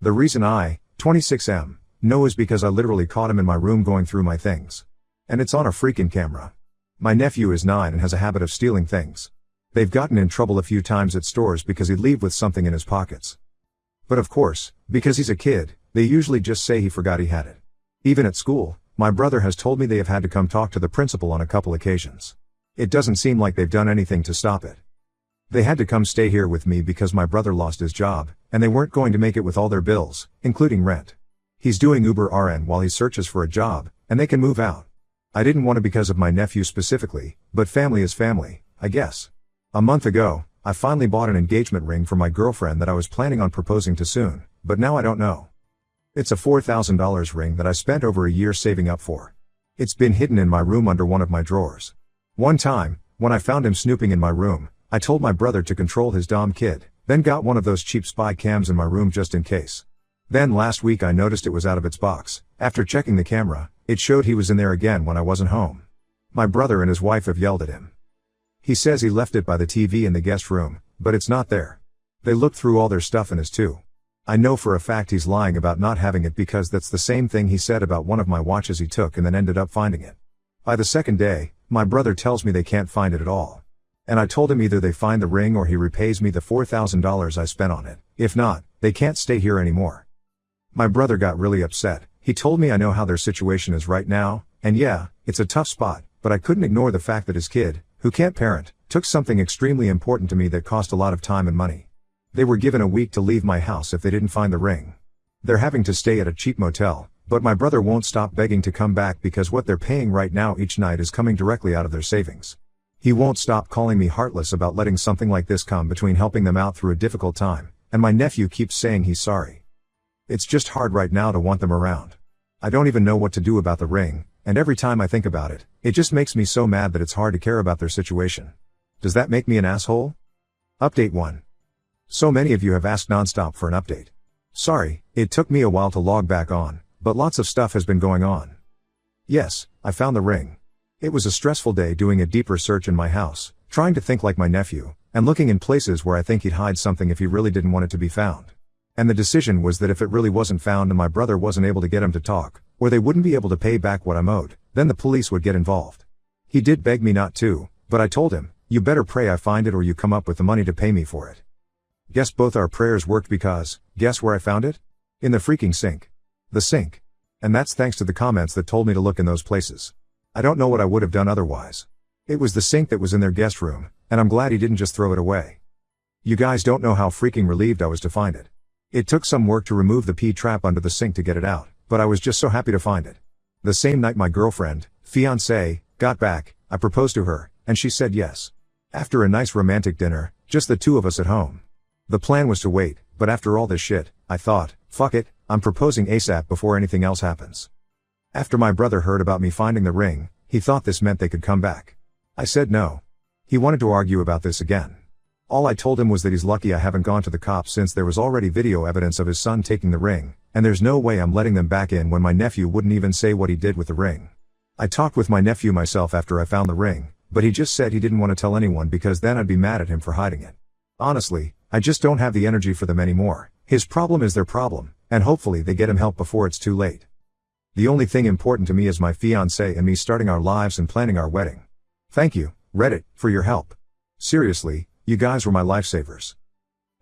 The reason I, 26M, know is because I literally caught him in my room going through my things. And it's on a freaking camera. My nephew is 9 and has a habit of stealing things. They've gotten in trouble a few times at stores because he'd leave with something in his pockets. But of course, because he's a kid, they usually just say he forgot he had it. Even at school, my brother has told me they have had to come talk to the principal on a couple occasions. It doesn't seem like they've done anything to stop it. They had to come stay here with me because my brother lost his job, and they weren't going to make it with all their bills, including rent. He's doing Uber RN while he searches for a job, and they can move out. I didn't want to because of my nephew specifically, but family is family, I guess. A month ago, I finally bought an engagement ring for my girlfriend that I was planning on proposing to soon, but now I don't know. It's a $4,000 ring that I spent over a year saving up for. It's been hidden in my room under one of my drawers. One time, when I found him snooping in my room, I told my brother to control his dumb kid, then got one of those cheap spy cams in my room just in case. Then last week I noticed it was out of its box. After checking the camera, it showed he was in there again when I wasn't home. My brother and his wife have yelled at him. He says he left it by the TV in the guest room, but it's not there. They looked through all their stuff in his too. I know for a fact he's lying about not having it because that's the same thing he said about one of my watches he took and then ended up finding it. By the second day, my brother tells me they can't find it at all. And I told him either they find the ring or he repays me the $4,000 I spent on it. If not, they can't stay here anymore. My brother got really upset. He told me I know how their situation is right now, and yeah, it's a tough spot, but I couldn't ignore the fact that his kid, who can't parent, took something extremely important to me that cost a lot of time and money. They were given a week to leave my house if they didn't find the ring. They're having to stay at a cheap motel, but my brother won't stop begging to come back because what they're paying right now each night is coming directly out of their savings. He won't stop calling me heartless about letting something like this come between helping them out through a difficult time, and my nephew keeps saying he's sorry. It's just hard right now to want them around. I don't even know what to do about the ring, and every time I think about it, it just makes me so mad that it's hard to care about their situation. Does that make me an asshole? Update 1. So many of you have asked nonstop for an update. Sorry, it took me a while to log back on, but lots of stuff has been going on. Yes, I found the ring. It was a stressful day doing a deeper search in my house, trying to think like my nephew, and looking in places where I think he'd hide something if he really didn't want it to be found. And the decision was that if it really wasn't found and my brother wasn't able to get him to talk, or they wouldn't be able to pay back what I'm owed, then the police would get involved. He did beg me not to, but I told him, you better pray I find it or you come up with the money to pay me for it. Guess both our prayers worked because, guess where I found it? In the freaking sink. The sink. And that's thanks to the comments that told me to look in those places. I don't know what I would have done otherwise. It was the sink that was in their guest room, and I'm glad he didn't just throw it away. You guys don't know how freaking relieved I was to find it. It took some work to remove the pee trap under the sink to get it out, but I was just so happy to find it. The same night my girlfriend, fiancée, got back, I proposed to her, and she said yes. After a nice romantic dinner, just the two of us at home. The plan was to wait, but after all this shit, I thought, fuck it, I'm proposing ASAP before anything else happens. After my brother heard about me finding the ring, he thought this meant they could come back. I said no. He wanted to argue about this again. All I told him was that he's lucky I haven't gone to the cops since there was already video evidence of his son taking the ring, and there's no way I'm letting them back in when my nephew wouldn't even say what he did with the ring. I talked with my nephew myself after I found the ring, but he just said he didn't want to tell anyone because then I'd be mad at him for hiding it. Honestly, I just don't have the energy for them anymore. His problem is their problem, and hopefully they get him help before it's too late. The only thing important to me is my fiancé and me starting our lives and planning our wedding. Thank you, Reddit, for your help. Seriously, you guys were my lifesavers.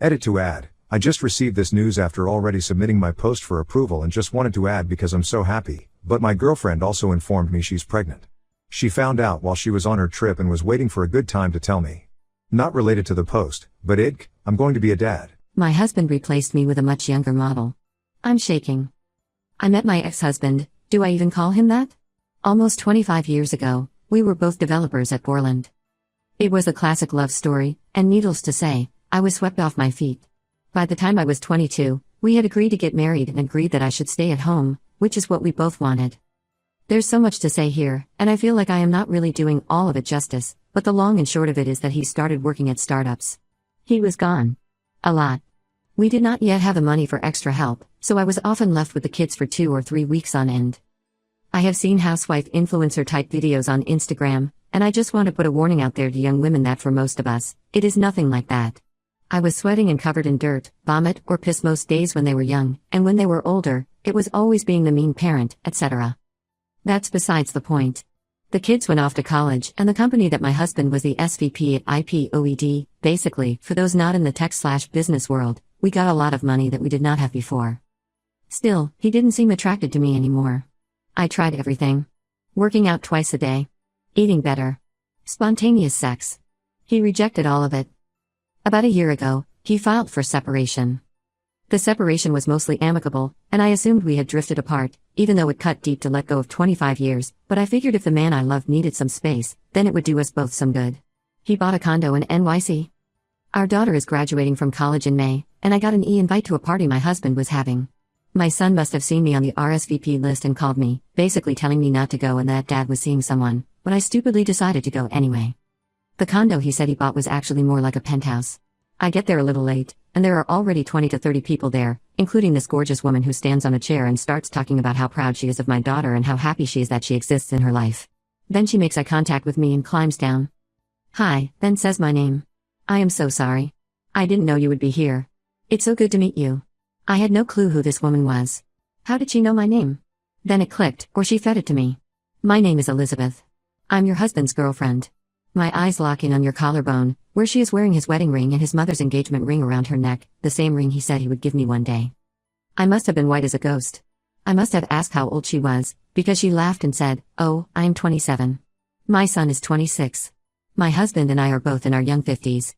Edit to add, I just received this news after already submitting my post for approval and just wanted to add because I'm so happy, but my girlfriend also informed me she's pregnant. She found out while she was on her trip and was waiting for a good time to tell me. Not related to the post, but I'm going to be a dad. My husband replaced me with a much younger model. I'm shaking. I met my ex-husband, do I even call him that? Almost 25 years ago, we were both developers at Borland. It was a classic love story, and needless to say, I was swept off my feet. By the time I was 22, we had agreed to get married and agreed that I should stay at home, which is what we both wanted. There's so much to say here, and I feel like I am not really doing all of it justice, but the long and short of it is that he started working at startups. He was gone. A lot. We did not yet have the money for extra help, so I was often left with the kids for 2 or 3 weeks on end. I have seen housewife influencer type videos on Instagram, and I just want to put a warning out there to young women that for most of us, it is nothing like that. I was sweating and covered in dirt, vomit, or piss most days when they were young, and when they were older, it was always being the mean parent, etc. That's besides the point. The kids went off to college, and the company that my husband was the SVP at IPOED, basically, for those not in the tech/business world, we got a lot of money that we did not have before. Still, he didn't seem attracted to me anymore. I tried everything. Working out twice a day. Eating better. Spontaneous sex. He rejected all of it. About a year ago, he filed for separation. The separation was mostly amicable, and I assumed we had drifted apart, even though it cut deep to let go of 25 years, but I figured if the man I loved needed some space, then it would do us both some good. He bought a condo in NYC. Our daughter is graduating from college in May, and I got an e-invite to a party my husband was having. My son must have seen me on the RSVP list and called me, basically telling me not to go and that dad was seeing someone, but I stupidly decided to go anyway. The condo he said he bought was actually more like a penthouse. I get there a little late, and there are already 20 to 30 people there, including this gorgeous woman who stands on a chair and starts talking about how proud she is of my daughter and how happy she is that she exists in her life. Then she makes eye contact with me and climbs down. Hi, then says my name. I am so sorry. I didn't know you would be here. It's so good to meet you. I had no clue who this woman was. How did she know my name? Then it clicked, or she fed it to me. My name is Elizabeth. I'm your husband's girlfriend. My eyes lock in on your collarbone, where she is wearing his wedding ring and his mother's engagement ring around her neck, the same ring he said he would give me one day. I must have been white as a ghost. I must have asked how old she was, because she laughed and said, "Oh, I am 27. My son is 26. My husband and I are both in our young 50s.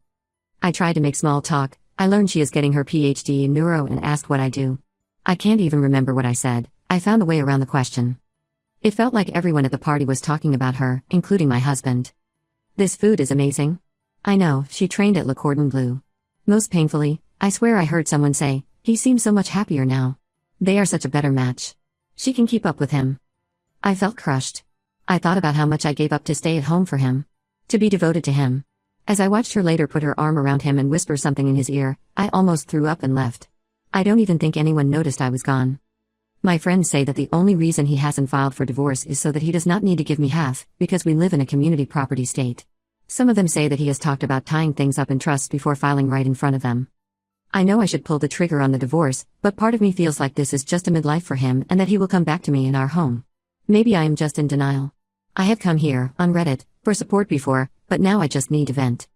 I tried to make small talk. I learned she is getting her PhD in neuro and asked what I do. I can't even remember what I said. I found a way around the question. It felt like everyone at the party was talking about her, including my husband. This food is amazing. I know, she trained at Le Cordon Bleu. Most painfully, I swear I heard someone say, he seems so much happier now. They are such a better match. She can keep up with him. I felt crushed. I thought about how much I gave up to stay at home for him. To be devoted to him. As I watched her later put her arm around him and whisper something in his ear, I almost threw up and left. I don't even think anyone noticed I was gone. My friends say that the only reason he hasn't filed for divorce is so that he does not need to give me half, because we live in a community property state. Some of them say that he has talked about tying things up in trusts before filing right in front of them. I know I should pull the trigger on the divorce, but part of me feels like this is just a midlife for him and that he will come back to me in our home. Maybe I am just in denial. I have come here, on Reddit, for support before, but now I just need to vent.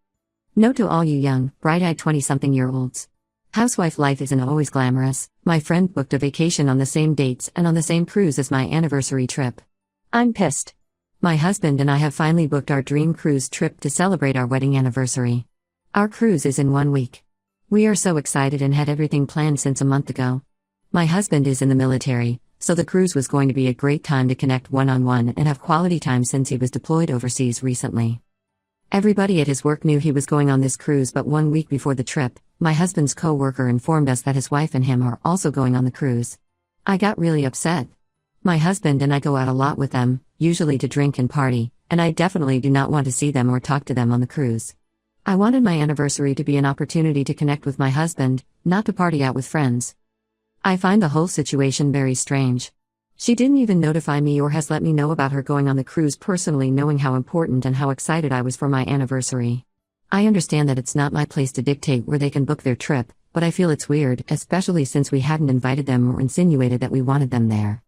Note to all you young, bright-eyed 20-something-year-olds. Housewife life isn't always glamorous. My friend booked a vacation on the same dates and on the same cruise as my anniversary trip. I'm pissed. My husband and I have finally booked our dream cruise trip to celebrate our wedding anniversary. Our cruise is in 1 week. We are so excited and had everything planned since a month ago. My husband is in the military, so the cruise was going to be a great time to connect one-on-one and have quality time since he was deployed overseas recently. Everybody at his work knew he was going on this cruise, but 1 week before the trip, my husband's co-worker informed us that his wife and him are also going on the cruise. I got really upset. My husband and I go out a lot with them, usually to drink and party, and I definitely do not want to see them or talk to them on the cruise. I wanted my anniversary to be an opportunity to connect with my husband, not to party out with friends. I find the whole situation very strange. She didn't even notify me or has let me know about her going on the cruise personally, knowing how important and how excited I was for my anniversary. I understand that it's not my place to dictate where they can book their trip, but I feel it's weird, especially since we hadn't invited them or insinuated that we wanted them there.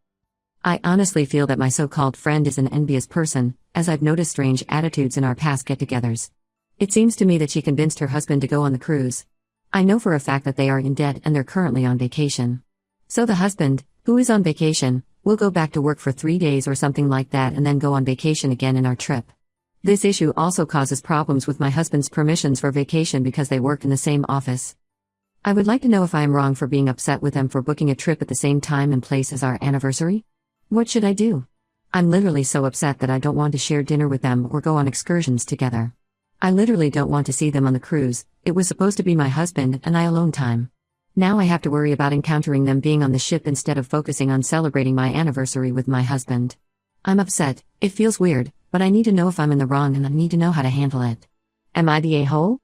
I honestly feel that my so-called friend is an envious person, as I've noticed strange attitudes in our past get-togethers. It seems to me that she convinced her husband to go on the cruise. I know for a fact that they are in debt and they're currently on vacation. So the husband, who is on vacation, will go back to work for 3 days or something like that and then go on vacation again in our trip. This issue also causes problems with my husband's permissions for vacation because they work in the same office. I would like to know if I am wrong for being upset with them for booking a trip at the same time and place as our anniversary? What should I do? I'm literally so upset that I don't want to share dinner with them or go on excursions together. I literally don't want to see them on the cruise. It was supposed to be my husband and I alone time. Now I have to worry about encountering them being on the ship instead of focusing on celebrating my anniversary with my husband. I'm upset, it feels weird, but I need to know if I'm in the wrong and I need to know how to handle it. Am I the a-hole?